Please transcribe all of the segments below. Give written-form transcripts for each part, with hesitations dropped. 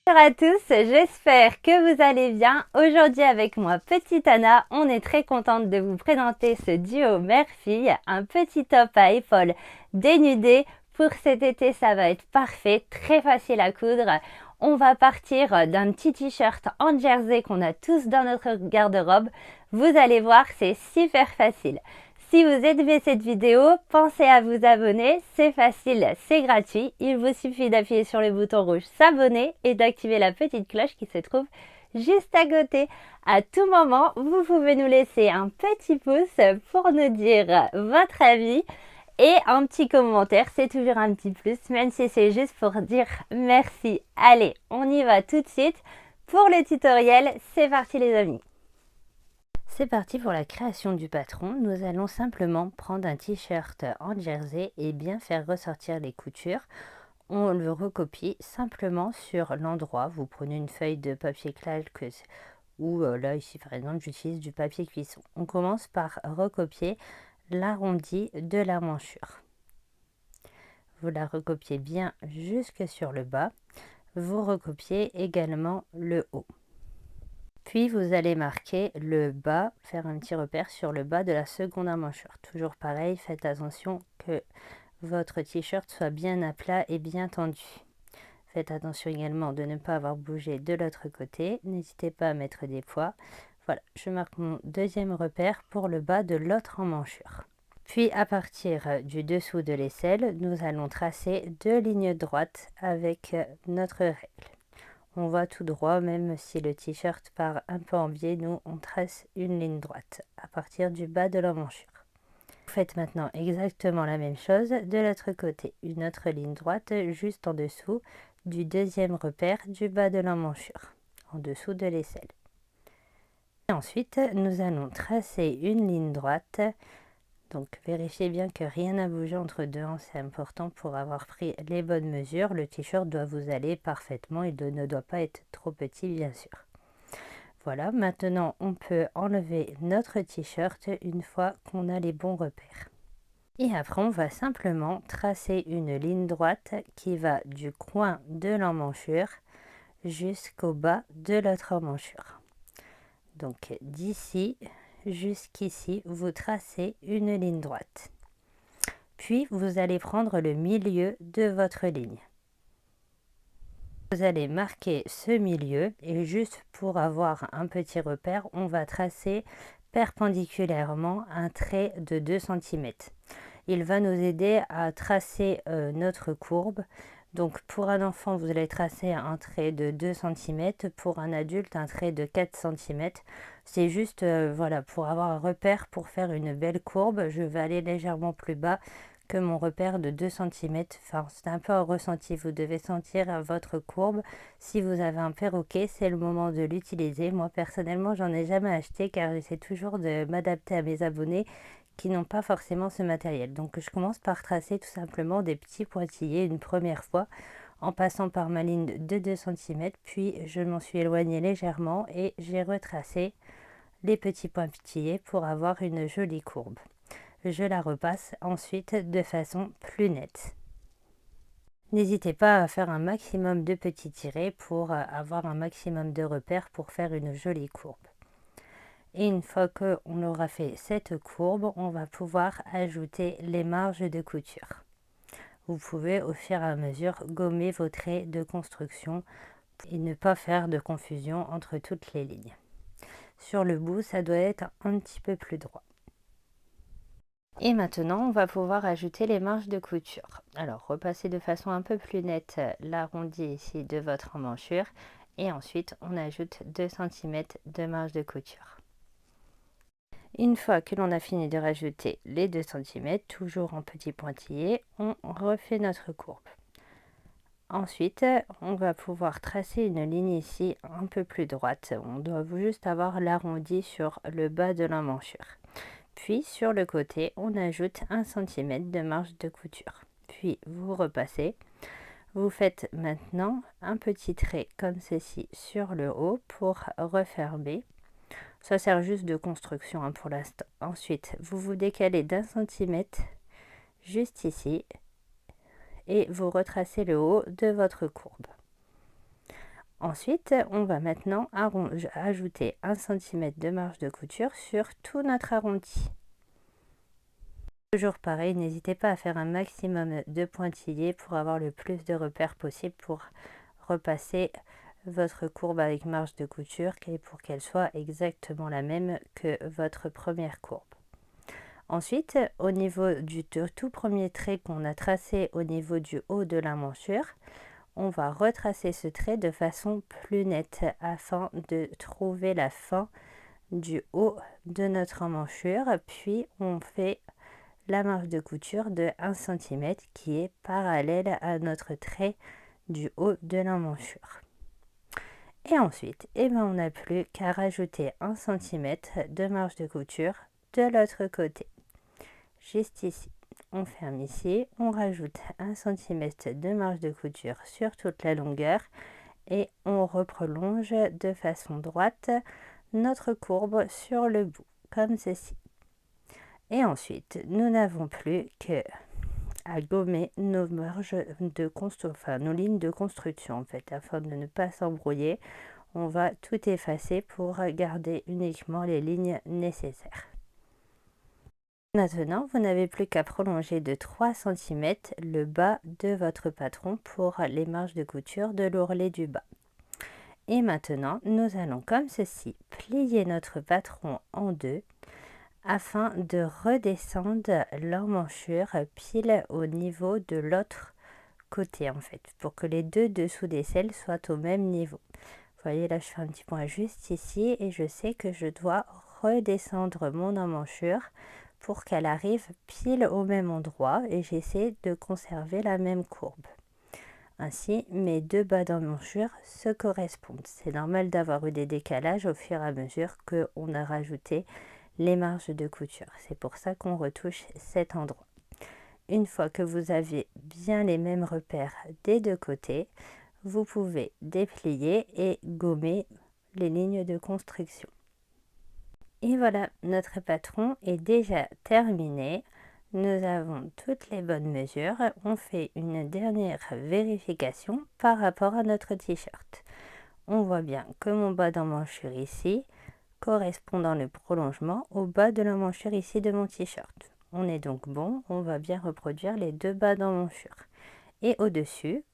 Bonjour à tous, j'espère que vous allez bien. Aujourd'hui avec moi petite Anna, on est très contente de vous présenter ce duo mère-fille, un petit top à épaules dénudé. Pour cet été, ça va être parfait, très facile à coudre. On va partir d'un petit t-shirt en jersey qu'on a tous dans notre garde-robe. Vous allez voir, c'est super facile. Si vous aimez cette vidéo, pensez à vous abonner, c'est facile, c'est gratuit. Il vous suffit d'appuyer sur le bouton rouge s'abonner et d'activer la petite cloche qui se trouve juste à côté. À tout moment, vous pouvez nous laisser un petit pouce pour nous dire votre avis et un petit commentaire, c'est toujours un petit plus, même si c'est juste pour dire merci. Allez, on y va tout de suite pour le tutoriel, c'est parti les amis. C'est parti pour la création du patron. Nous allons simplement prendre un t-shirt en jersey et bien faire ressortir les coutures. On le recopie simplement sur l'endroit. Vous prenez une feuille de papier calque ou là ici par exemple j'utilise du papier cuisson. On commence par recopier l'arrondi de la manchure. Vous la recopiez bien jusque sur le bas. Vous recopiez également le haut. Puis vous allez marquer le bas, faire un petit repère sur le bas de la seconde emmanchure. Toujours pareil, faites attention que votre t-shirt soit bien à plat et bien tendu. Faites attention également de ne pas avoir bougé de l'autre côté. N'hésitez pas à mettre des poids. Voilà, je marque mon deuxième repère pour le bas de l'autre emmanchure. Puis à partir du dessous de l'aisselle, nous allons tracer deux lignes droites avec notre règle. On va tout droit, même si le t-shirt part un peu en biais, nous on trace une ligne droite à partir du bas de l'emmanchure. Vous faites maintenant exactement la même chose de l'autre côté, une autre ligne droite juste en dessous du deuxième repère du bas de l'emmanchure, en dessous de l'aisselle. Et ensuite, nous allons tracer une ligne droite. Donc vérifiez bien que rien n'a bougé entre deux, c'est important pour avoir pris les bonnes mesures. Le t-shirt doit vous aller parfaitement, il ne doit pas être trop petit bien sûr. Voilà, maintenant on peut enlever notre t-shirt une fois qu'on a les bons repères. Et après on va simplement tracer une ligne droite qui va du coin de l'emmanchure jusqu'au bas de l'autre emmanchure. Donc d'ici jusqu'ici, vous tracez une ligne droite. Puis, vous allez prendre le milieu de votre ligne. Vous allez marquer ce milieu et juste pour avoir un petit repère, on va tracer perpendiculairement un trait de 2 cm. Il va nous aider à tracer notre courbe. Donc pour un enfant, vous allez tracer un trait de 2 cm, pour un adulte, un trait de 4 cm. C'est juste voilà, pour avoir un repère pour faire une belle courbe. Je vais aller légèrement plus bas que mon repère de 2 cm. Enfin, c'est un peu un ressenti. Vous devez sentir votre courbe. Si vous avez un perroquet, c'est le moment de l'utiliser. Moi, personnellement, j'en ai jamais acheté car j'essaie toujours de m'adapter à mes abonnés qui n'ont pas forcément ce matériel. Donc je commence par tracer tout simplement des petits pointillés une première fois en passant par ma ligne de 2 cm, puis je m'en suis éloignée légèrement et j'ai retracé les petits pointillés pour avoir une jolie courbe. Je la repasse ensuite de façon plus nette. N'hésitez pas à faire un maximum de petits tirés pour avoir un maximum de repères pour faire une jolie courbe. Et une fois qu'on aura fait cette courbe, on va pouvoir ajouter les marges de couture. Vous pouvez au fur et à mesure gommer vos traits de construction et ne pas faire de confusion entre toutes les lignes. Sur le bout, ça doit être un petit peu plus droit. Et maintenant, on va pouvoir ajouter les marges de couture. Alors, repassez de façon un peu plus nette l'arrondi ici de votre emmanchure et ensuite on ajoute 2 cm de marge de couture. Une fois que l'on a fini de rajouter les 2 cm, toujours en petits pointillés, on refait notre courbe. Ensuite, on va pouvoir tracer une ligne ici un peu plus droite. On doit juste avoir l'arrondi sur le bas de l'emmanchure. Puis sur le côté, on ajoute 1 cm de marge de couture. Puis vous repassez. Vous faites maintenant un petit trait comme ceci sur le haut pour refermer. Ça sert juste de construction pour l'instant. Ensuite, vous vous décalez d'1 centimètre juste ici et vous retracez le haut de votre courbe. Ensuite, on va maintenant ajouter 1 cm de marge de couture sur tout notre arrondi. Toujours pareil, n'hésitez pas à faire un maximum de pointillés pour avoir le plus de repères possible pour repasser votre courbe avec marge de couture pour qu'elle soit exactement la même que votre première courbe. Ensuite, au niveau du tout premier trait qu'on a tracé au niveau du haut de la mensure, on va retracer ce trait de façon plus nette afin de trouver la fin du haut de notre emmanchure, puis on fait la marge de couture de 1 cm qui est parallèle à notre trait du haut de l'emmanchure. Et ensuite, on n'a plus qu'à rajouter 1 cm de marge de couture de l'autre côté. Juste ici, on ferme ici, on rajoute 1 cm de marge de couture sur toute la longueur et on reprolonge de façon droite notre courbe sur le bout, comme ceci. Et ensuite, nous n'avons plus que à gommer nos marges de nos lignes de construction en fait, afin de ne pas s'embrouiller. On va tout effacer pour garder uniquement les lignes nécessaires. Maintenant, vous n'avez plus qu'à prolonger de 3 cm le bas de votre patron pour les marges de couture de l'ourlet du bas. Et maintenant, nous allons comme ceci plier notre patron en deux afin de redescendre l'emmanchure pile au niveau de l'autre côté en fait, pour que les deux dessous d'aisselle soient au même niveau. Vous voyez là, je fais un petit point juste ici et je sais que je dois redescendre mon emmanchure pour qu'elle arrive pile au même endroit et j'essaie de conserver la même courbe. Ainsi, mes deux bas d'emmanchure se correspondent. C'est normal d'avoir eu des décalages au fur et à mesure qu'on a rajouté les marges de couture. C'est pour ça qu'on retouche cet endroit. Une fois que vous avez bien les mêmes repères des deux côtés, vous pouvez déplier et gommer les lignes de construction. Et voilà, notre patron est déjà terminé. Nous avons toutes les bonnes mesures. On fait une dernière vérification par rapport à notre t-shirt. On voit bien que mon bas d'emmanchure ici correspond dans le prolongement au bas de l'emmanchure ici de mon t-shirt. On est donc bon, on va bien reproduire les deux bas d'emmanchure. Et au-dessus,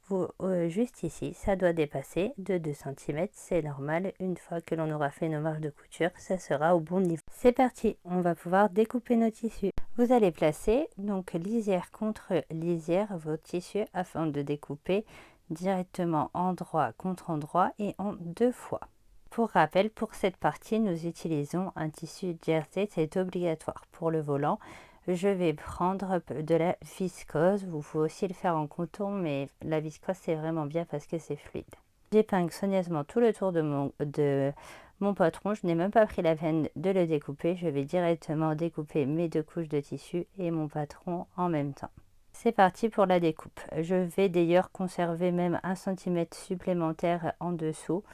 juste ici, ça doit dépasser de 2 cm, c'est normal. Une fois que l'on aura fait nos marges de couture, ça sera au bon niveau. C'est parti, on va pouvoir découper nos tissus. Vous allez placer donc lisière contre lisière vos tissus afin de découper directement endroit contre endroit et en deux fois. Pour rappel, pour cette partie, nous utilisons un tissu jersey, c'est obligatoire. Pour le volant, je vais prendre de la viscose. Vous pouvez aussi le faire en coton, mais la viscose, c'est vraiment bien parce que c'est fluide. J'épingle soigneusement tout le tour de mon patron. Je n'ai même pas pris la peine de le découper. Je vais directement découper mes deux couches de tissu et mon patron en même temps. C'est parti pour la découpe. Je vais d'ailleurs conserver même 1 cm supplémentaire en dessous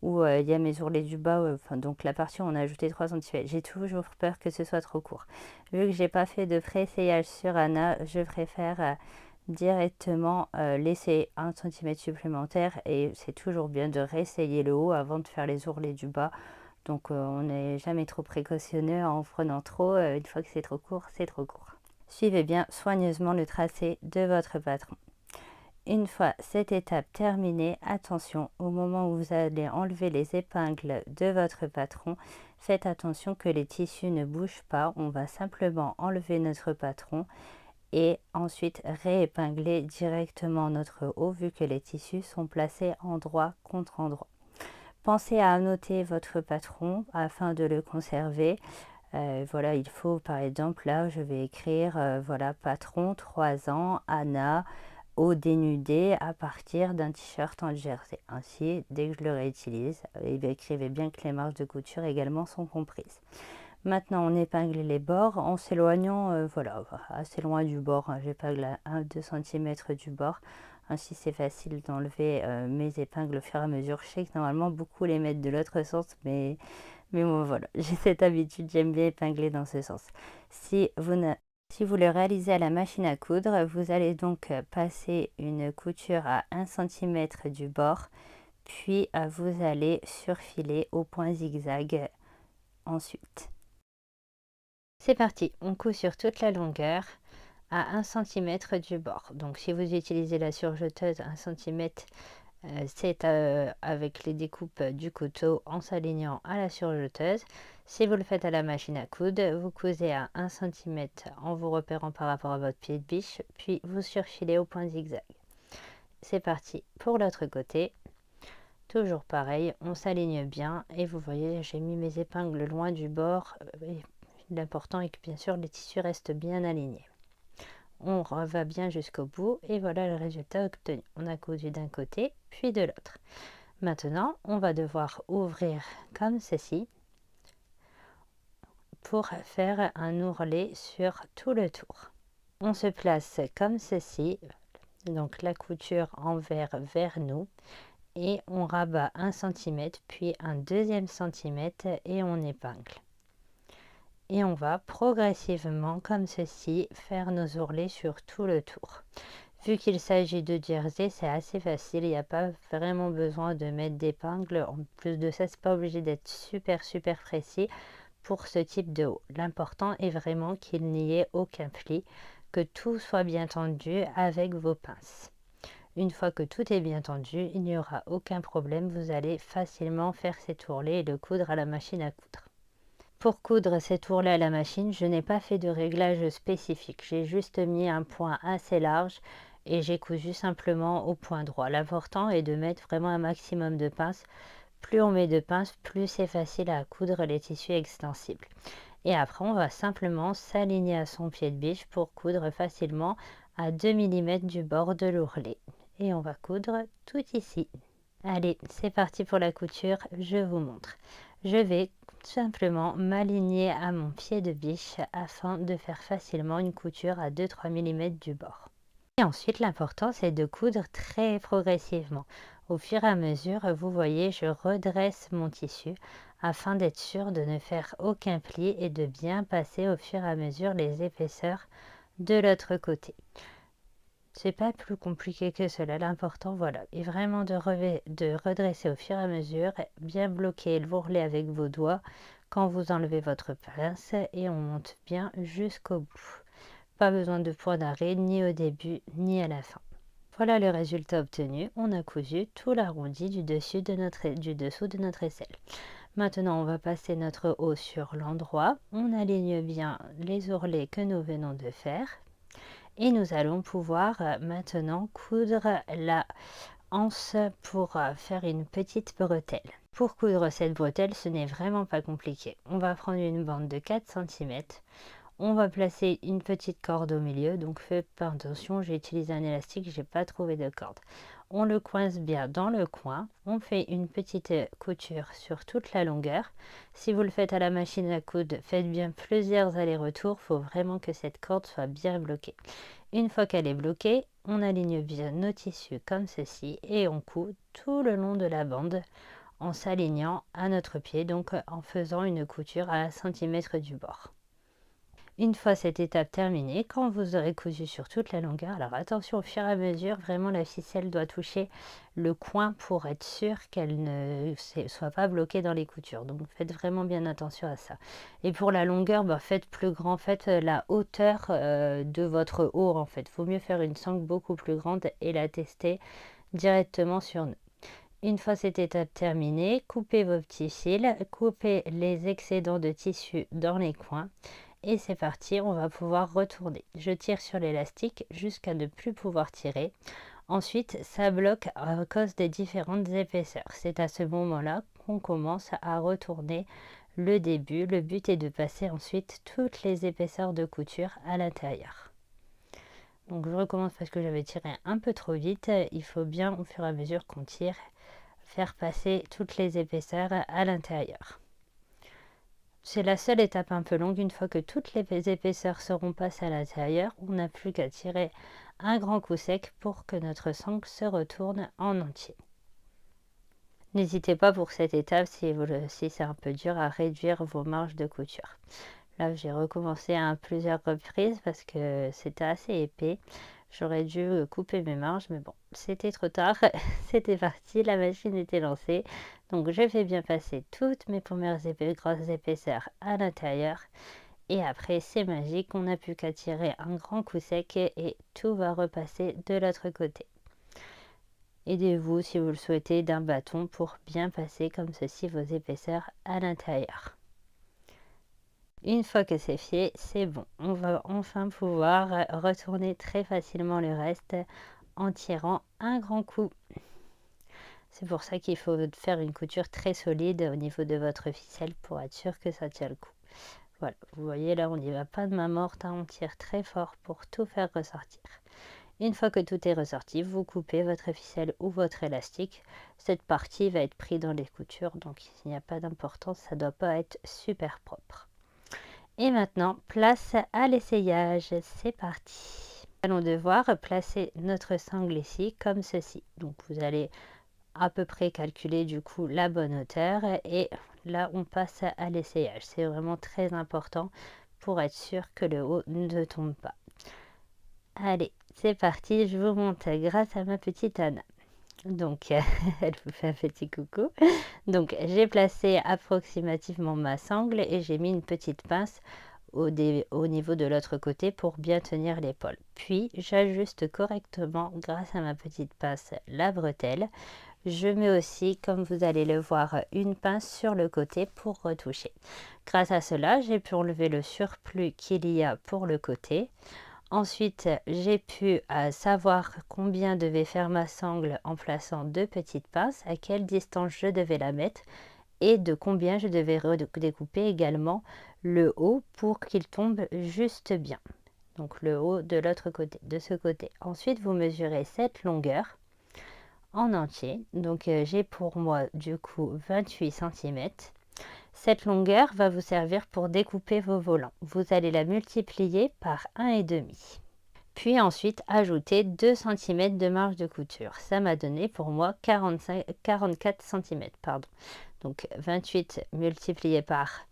où il y a mes ourlets du bas, donc la partie où on a ajouté 3 cm. J'ai toujours peur que ce soit trop court. Vu que j'ai pas fait de pré-essayage sur Anna, je préfère directement laisser 1 cm supplémentaire et c'est toujours bien de réessayer le haut avant de faire les ourlets du bas. Donc on n'est jamais trop précautionneux en prenant trop. Une fois que c'est trop court, c'est trop court. Suivez bien soigneusement le tracé de votre patron. Une fois cette étape terminée, attention, au moment où vous allez enlever les épingles de votre patron, faites attention que les tissus ne bougent pas. On va simplement enlever notre patron et ensuite réépingler directement notre haut vu que les tissus sont placés endroit contre endroit. Pensez à annoter votre patron afin de le conserver. Voilà, il faut par exemple, là je vais écrire voilà, patron 3 ans, Anna, au dénudé à partir d'un t-shirt en jersey. Ainsi, dès que je le réutilise, écrivez bien que les marges de couture également sont comprises. Maintenant, on épingle les bords en s'éloignant voilà, assez loin du bord. J'épingle à 1-2 cm du bord. Ainsi, c'est facile d'enlever mes épingles au fur et à mesure. Je sais que normalement, beaucoup les mettent de l'autre sens, mais bon, voilà, j'ai cette habitude, j'aime bien épingler dans ce sens. Si vous le réalisez à la machine à coudre, vous allez donc passer une couture à 1 cm du bord, puis vous allez surfiler au point zigzag ensuite. C'est parti, on coud sur toute la longueur à 1 cm du bord. Donc si vous utilisez la surjeteuse, 1 cm, c'est avec les découpes du couteau en s'alignant à la surjeteuse. Si vous le faites à la machine à coudre, vous cousez à 1 cm en vous repérant par rapport à votre pied de biche, puis vous surfilez au point zigzag. C'est parti pour l'autre côté. Toujours pareil, on s'aligne bien et vous voyez, j'ai mis mes épingles loin du bord. L'important est que bien sûr les tissus restent bien alignés. On va bien jusqu'au bout et voilà le résultat obtenu. On a cousu d'un côté puis de l'autre. Maintenant, on va devoir ouvrir comme ceci pour faire un ourlet sur tout le tour. On se place comme ceci, donc la couture envers vers nous, et on rabat 1 cm puis un deuxième centimètre et on épingle. Et on va progressivement comme ceci faire nos ourlets sur tout le tour. Vu qu'il s'agit de jersey, c'est assez facile, il n'y a pas vraiment besoin de mettre d'épingle. En plus de ça, c'est pas obligé d'être super précis pour ce type de haut. L'important est vraiment qu'il n'y ait aucun pli, que tout soit bien tendu avec vos pinces. Une fois que tout est bien tendu, il n'y aura aucun problème, vous allez facilement faire cet ourlet et le coudre à la machine à coudre. Pour coudre cet ourlet à la machine, je n'ai pas fait de réglage spécifique, j'ai juste mis un point assez large et j'ai cousu simplement au point droit. L'important est de mettre vraiment un maximum de pinces. Plus on met de pinces, plus c'est facile à coudre les tissus extensibles. Et après, on va simplement s'aligner à son pied de biche pour coudre facilement à 2 mm du bord de l'ourlet. Et on va coudre tout ici. Allez, c'est parti pour la couture, je vous montre. Je vais simplement m'aligner à mon pied de biche afin de faire facilement une couture à 2-3 mm du bord. Et ensuite, l'important, c'est de coudre très progressivement. Au fur et à mesure, vous voyez, je redresse mon tissu afin d'être sûr de ne faire aucun pli et de bien passer au fur et à mesure les épaisseurs de l'autre côté. C'est pas plus compliqué que cela. L'important, voilà, est vraiment de redresser au fur et à mesure, bien bloquer l'ourlet avec vos doigts quand vous enlevez votre pince et on monte bien jusqu'au bout. Pas besoin de point d'arrêt ni au début ni à la fin. Voilà le résultat obtenu. On a cousu tout l'arrondi du dessous de notre aisselle. Maintenant, on va passer notre haut sur l'endroit. On aligne bien les ourlets que nous venons de faire. Et nous allons pouvoir maintenant coudre la anse pour faire une petite bretelle. Pour coudre cette bretelle, ce n'est vraiment pas compliqué. On va prendre une bande de 4 cm. On va placer une petite corde au milieu, donc faites attention, j'ai utilisé un élastique, j'ai pas trouvé de corde. On le coince bien dans le coin, on fait une petite couture sur toute la longueur. Si vous le faites à la machine à coudre, faites bien plusieurs allers-retours, il faut vraiment que cette corde soit bien bloquée. Une fois qu'elle est bloquée, on aligne bien nos tissus comme ceci et on coud tout le long de la bande en s'alignant à notre pied, donc en faisant une couture à 1 cm du bord. Une fois cette étape terminée, quand vous aurez cousu sur toute la longueur, alors attention au fur et à mesure, vraiment la ficelle doit toucher le coin pour être sûr qu'elle ne soit pas bloquée dans les coutures. Donc faites vraiment bien attention à ça. Et pour la longueur, faites plus grand, faites la hauteur de votre haut en fait. Il vaut mieux faire une sangle beaucoup plus grande et la tester directement sur nous. Une fois cette étape terminée, coupez vos petits fils, coupez les excédents de tissu dans les coins. Et c'est parti, on va pouvoir retourner. Je tire sur l'élastique jusqu'à ne plus pouvoir tirer. Ensuite, ça bloque à cause des différentes épaisseurs. C'est à ce moment-là qu'on commence à retourner le début. Le but est de passer ensuite toutes les épaisseurs de couture à l'intérieur. Donc je recommence parce que j'avais tiré un peu trop vite. Il faut bien, au fur et à mesure qu'on tire, faire passer toutes les épaisseurs à l'intérieur. C'est la seule étape un peu longue. Une fois que toutes les épaisseurs seront passées à l'intérieur, on n'a plus qu'à tirer un grand coup sec pour que notre sangle se retourne en entier. N'hésitez pas pour cette étape, si c'est un peu dur, à réduire vos marges de couture. Là, j'ai recommencé à plusieurs reprises parce que c'était assez épais. J'aurais dû couper mes marges, mais bon, c'était trop tard. C'était parti, la machine était lancée. Donc je fais bien passer toutes mes premières grosses épaisseurs à l'intérieur. Et après, c'est magique, on n'a plus qu'à tirer un grand coup sec et tout va repasser de l'autre côté. Aidez-vous, si vous le souhaitez, d'un bâton pour bien passer comme ceci vos épaisseurs à l'intérieur. Une fois que c'est fait, c'est bon. On va enfin pouvoir retourner très facilement le reste en tirant un grand coup. C'est pour ça qu'il faut faire une couture très solide au niveau de votre ficelle pour être sûr que ça tient le coup. Voilà, vous voyez là, on n'y va pas de main morte, hein, on tire très fort pour tout faire ressortir. Une fois que tout est ressorti, vous coupez votre ficelle ou votre élastique. Cette partie va être prise dans les coutures, donc il n'y a pas d'importance, ça ne doit pas être super propre. Et maintenant, place à l'essayage, c'est parti. Nous allons devoir placer notre sangle ici comme ceci. Donc vous allez à peu près calculer du coup la bonne hauteur et là on passe à l'essayage. C'est vraiment très important pour être sûr que le haut ne tombe pas. Allez, c'est parti, je vous montre grâce à ma petite Anna. Donc, elle vous fait un petit coucou. Donc, j'ai placé approximativement ma sangle et j'ai mis une petite pince au niveau de l'autre côté pour bien tenir l'épaule. Puis, j'ajuste correctement, grâce à ma petite pince, la bretelle. Je mets aussi, comme vous allez le voir, une pince sur le côté pour retoucher. Grâce à cela, j'ai pu enlever le surplus qu'il y a pour le côté. Ensuite, j'ai pu savoir combien devait faire ma sangle en plaçant deux petites pinces, à quelle distance je devais la mettre et de combien je devais découper également le haut pour qu'il tombe juste bien. Donc le haut de l'autre côté, de ce côté. Ensuite, vous mesurez cette longueur en entier. Donc j'ai pour moi du coup 28 cm. Cette longueur va vous servir pour découper vos volants. Vous allez la multiplier par 1,5. Puis ensuite, ajouter 2 cm de marge de couture. Ça m'a donné pour moi 44 cm. Pardon. Donc 28 multiplié par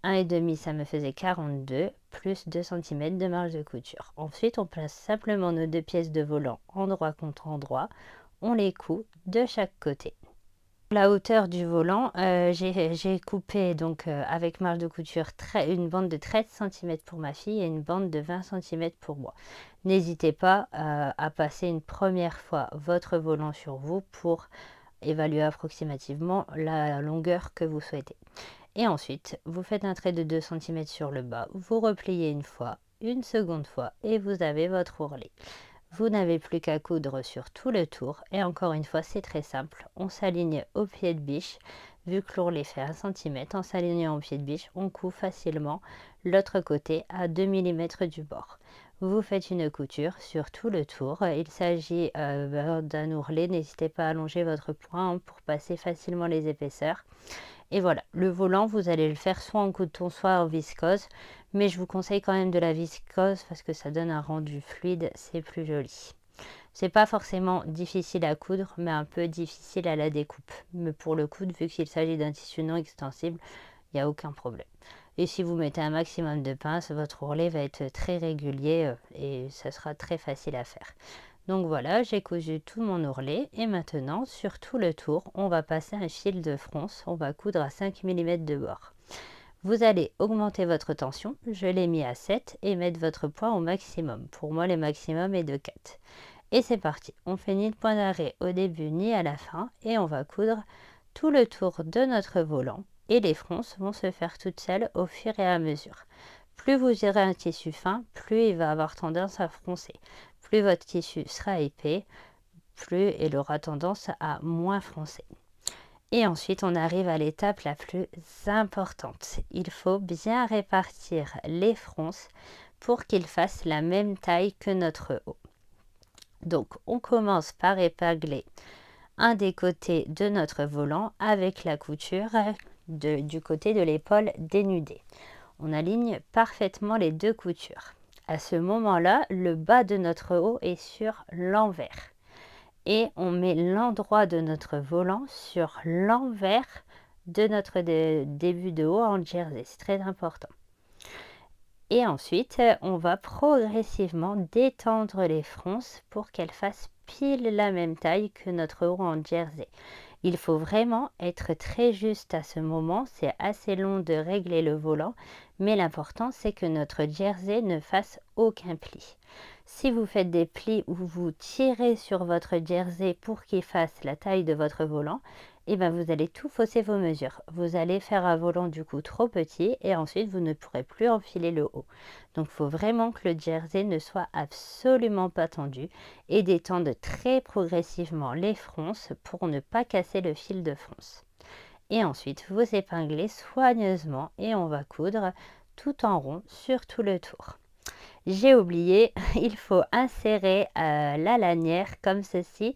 1,5, ça me faisait 42, plus 2 cm de marge de couture. Ensuite, on place simplement nos deux pièces de volant endroit contre endroit. On les coud de chaque côté. La hauteur du volant, j'ai coupé donc avec marge de couture une bande de 13 cm pour ma fille et une bande de 20 cm pour moi. N'hésitez pas à passer une première fois votre volant sur vous pour évaluer approximativement la longueur que vous souhaitez. Et ensuite, vous faites un trait de 2 cm sur le bas, vous repliez une fois, une seconde fois et vous avez votre ourlet. Vous n'avez plus qu'à coudre sur tout le tour et encore une fois c'est très simple, on s'aligne au pied de biche, vu que l'ourlet fait 1 cm, en s'alignant au pied de biche, on coud facilement l'autre côté à 2 mm du bord. Vous faites une couture sur tout le tour, il s'agit d'un ourlet, n'hésitez pas à allonger votre point pour passer facilement les épaisseurs. Et voilà, le volant, vous allez le faire soit en coton, soit en viscose. Mais je vous conseille quand même de la viscose parce que ça donne un rendu fluide, c'est plus joli. C'est pas forcément difficile à coudre, mais un peu difficile à la découpe. Mais pour le coudre, vu qu'il s'agit d'un tissu non extensible, il n'y a aucun problème. Et si vous mettez un maximum de pinces, votre ourlet va être très régulier et ça sera très facile à faire. Donc voilà, j'ai cousu tout mon ourlet et maintenant sur tout le tour, on va passer un fil de fronce, on va coudre à 5 mm de bord. Vous allez augmenter votre tension, je l'ai mis à 7 et mettre votre point au maximum. Pour moi, le maximum est de 4. Et c'est parti, on fait ni le point d'arrêt au début ni à la fin et on va coudre tout le tour de notre volant et les fronces vont se faire toutes seules au fur et à mesure. Plus vous aurez un tissu fin, plus il va avoir tendance à froncer. Plus votre tissu sera épais, plus il aura tendance à moins froncer. Et ensuite, on arrive à l'étape la plus importante. Il faut bien répartir les fronces pour qu'ils fassent la même taille que notre haut. Donc, on commence par épingler un des côtés de notre volant avec la couture du côté de l'épaule dénudée. On aligne parfaitement les deux coutures. À ce moment-là, le bas de notre haut est sur l'envers. Et on met l'endroit de notre volant sur l'envers de notre début de haut en jersey. C'est très important. Et ensuite, on va progressivement détendre les fronces pour qu'elles fassent pile la même taille que notre haut en jersey. Il faut vraiment être très juste à ce moment, c'est assez long de régler le volant, mais l'important c'est que notre jersey ne fasse aucun pli. Si vous faites des plis où vous tirez sur votre jersey pour qu'il fasse la taille de votre volant, et ben vous allez tout fausser vos mesures. Vous allez faire un volant du coup trop petit et ensuite vous ne pourrez plus enfiler le haut. Donc il faut vraiment que le jersey ne soit absolument pas tendu et détendre très progressivement les fronces pour ne pas casser le fil de fronce. Et ensuite vous épinglez soigneusement et on va coudre tout en rond sur tout le tour. J'ai oublié, il faut insérer la lanière comme ceci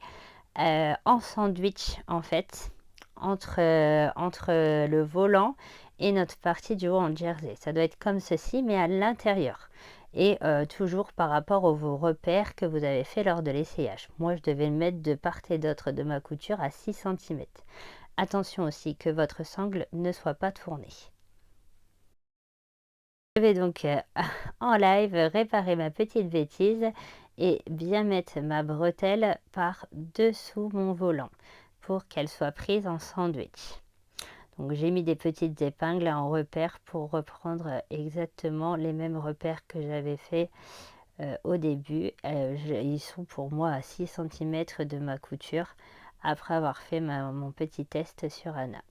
en sandwich en fait entre le volant et notre partie du haut en jersey. Ça doit être comme ceci mais à l'intérieur et toujours par rapport aux repères que vous avez fait lors de l'essayage. Moi je devais le mettre de part et d'autre de ma couture à 6 cm. Attention aussi que votre sangle ne soit pas tournée. Je vais donc en live réparer ma petite bêtise et bien mettre ma bretelle par dessous mon volant pour qu'elle soit prise en sandwich. Donc j'ai mis des petites épingles en repère pour reprendre exactement les mêmes repères que j'avais fait au début. Ils sont pour moi à 6 cm de ma couture après avoir fait mon petit test sur Anna.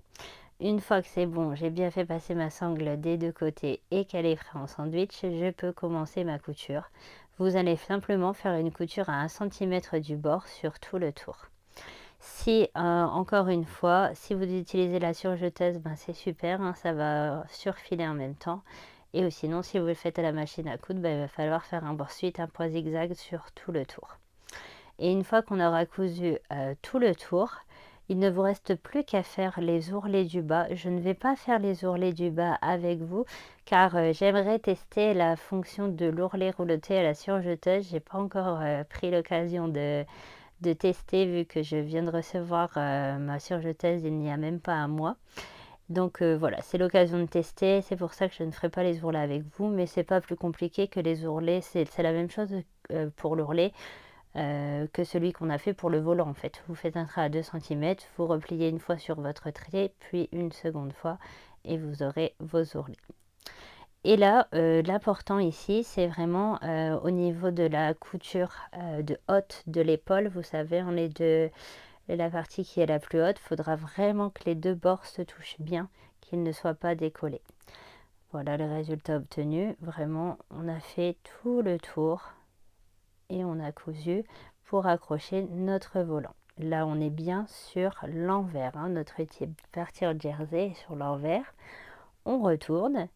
Une fois que c'est bon, j'ai bien fait passer ma sangle des deux côtés et qu'elle est prête en sandwich, je peux commencer ma couture. Vous allez simplement faire une couture à 1 cm du bord sur tout le tour. Si, encore une fois, si vous utilisez la surjeteuse, ben c'est super, hein, ça va surfiler en même temps. Et sinon, si vous le faites à la machine à coudre, ben, il va falloir faire ensuite un point zigzag sur tout le tour. Et une fois qu'on aura cousu tout le tour, il ne vous reste plus qu'à faire les ourlets du bas. Je ne vais pas faire les ourlets du bas avec vous car j'aimerais tester la fonction de l'ourlet rouloté à la surjeteuse. J'ai pas encore pris l'occasion de tester vu que je viens de recevoir ma surjeteuse il n'y a même pas un mois. Donc voilà, c'est l'occasion de tester. C'est pour ça que je ne ferai pas les ourlets avec vous, mais c'est pas plus compliqué que les ourlets. C'est la même chose pour l'ourlet. Que celui qu'on a fait pour le volant en fait. Vous faites un trait à 2 cm, vous repliez une fois sur votre trait, puis une seconde fois et vous aurez vos ourlets. Et là, l'important ici, c'est vraiment au niveau de la couture de haute de l'épaule. Vous savez, on est de la partie qui est la plus haute. Il faudra vraiment que les deux bords se touchent bien, qu'ils ne soient pas décollés. Voilà le résultat obtenu. Vraiment, on a fait tout le tour et on a cousu pour accrocher notre volant. Là on est bien sur l'envers, hein, notre partie en jersey est sur l'envers. On retourne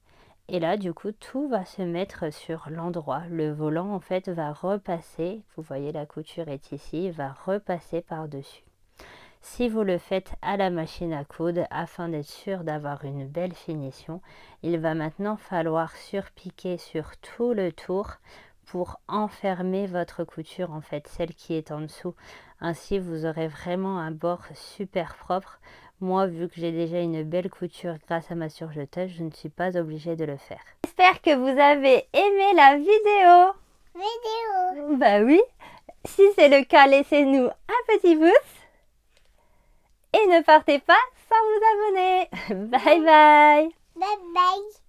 et là du coup tout va se mettre sur l'endroit. Le volant en fait va repasser, vous voyez la couture est ici, va repasser par dessus. Si vous le faites à la machine à coudre afin d'être sûr d'avoir une belle finition, il va maintenant falloir surpiquer sur tout le tour pour enfermer votre couture en fait, celle qui est en dessous. Ainsi vous aurez vraiment un bord super propre. Moi vu que j'ai déjà une belle couture grâce à ma surjeteuse, je ne suis pas obligée de le faire. J'espère que vous avez aimé la vidéo. Bah oui, si c'est le cas laissez-nous un petit pouce. Et ne partez pas sans vous abonner. Bye bye. Bye bye.